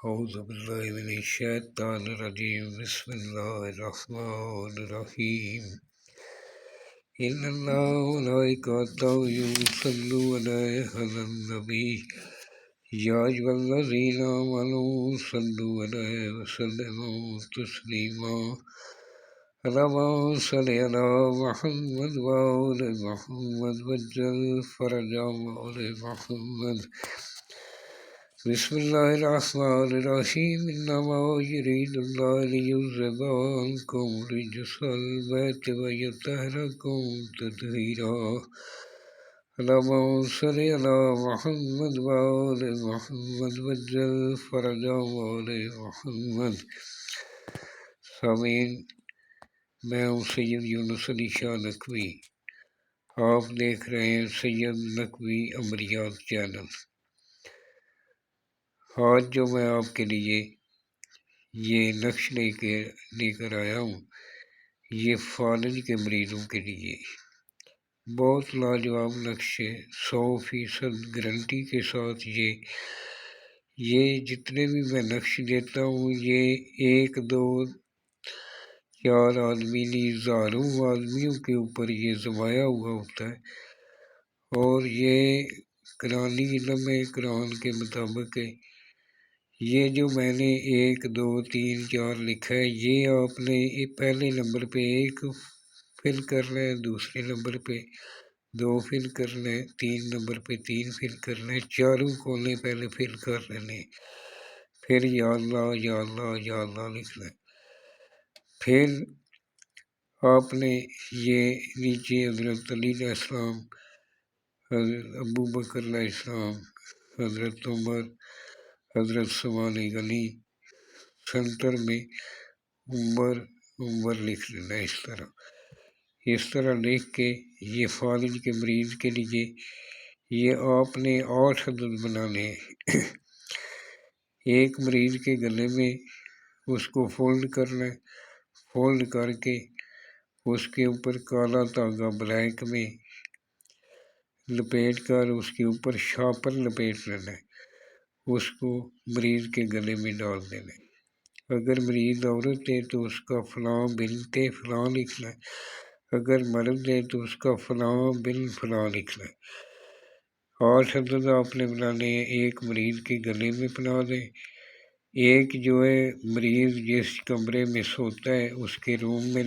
أعوذ بالله من الشيطان الرجيم بسم الله الرحمن الرحيم إن الله وملائكته يصلون على النبي يا أيها الذين آمنوا صلوا عليه وسلموا تسليما اللهم صل على محمد وآل محمد وجل فرج آل محمد بسم الله الرحمن الرحيم إنما يريد الله ليذهب عنكم رجس البيت ويطهركم تطهيرا اللهم صل على محمد وآل محمد وجل فرج آل محمد سامعین، میں ہوں سید یونس علی شاہ نقوی۔ آپ دیکھ رہے ہیں سید نقوی عمریات چینل۔ آج جو میں آپ کے لیے یہ نقش لے کر آیا ہوں، یہ فالج کے مریضوں کے لیے بہت لاجواب نقش ہے۔ 100% گارنٹی کے ساتھ یہ جتنے بھی میں نقش دیتا ہوں، یہ 1 2 4 آدمی نہیں، ہزاروں آدمیوں کے اوپر یہ زمایا ہوا ہوتا ہے، اور یہ قرآنی علم قرآن کے مطابق ہے۔ یہ جو میں نے 1 2 3 4 لکھا ہے، یہ آپ نے پہلے نمبر پہ 1 فل کرنا ہے، دوسرے نمبر پہ 2 فل کرنا ہے، 3 نمبر پہ 3 فل کرنا ہے، چاروں کونے پہلے فل کر لینے، پھر یا اللہ یا اللہ یا اللہ لکھنا ہے۔ پھر آپ نے یہ نیچے حضرت علی علیہ السلام، حضرت ابو بکر علیہ السلام، حضرت عمر، حضرت عثمان غنی، سنٹر میں عمر لکھ لینا۔ اس طرح لکھ کے یہ فالج کے مریض کے لیے یہ آپ نے 8 عدد بنانے ہیں۔ ایک مریض کے گلے میں اس کو فولڈ کرنا ہے، فولڈ کر کے اس کے اوپر کالا دھاگا بلیک میں لپیٹ کر اس کے اوپر شاپر لپیٹ لینا ہے، اس کو مریض کے گلے میں ڈال دینا ہے۔ اگر مریض عورت ہے تو اس کا فلاں بنت فلاں لکھنا ہے، اگر مرد ہے تو اس کا فلاں بن فلاں لکھنا ہے۔ 8 عدد آپ نے بنانے ہیں، ایک مریض کے گلے میں بنا دیں۔ ایک جو ہے مریض جس کمرے میں سوتا ہے اس کے روم میں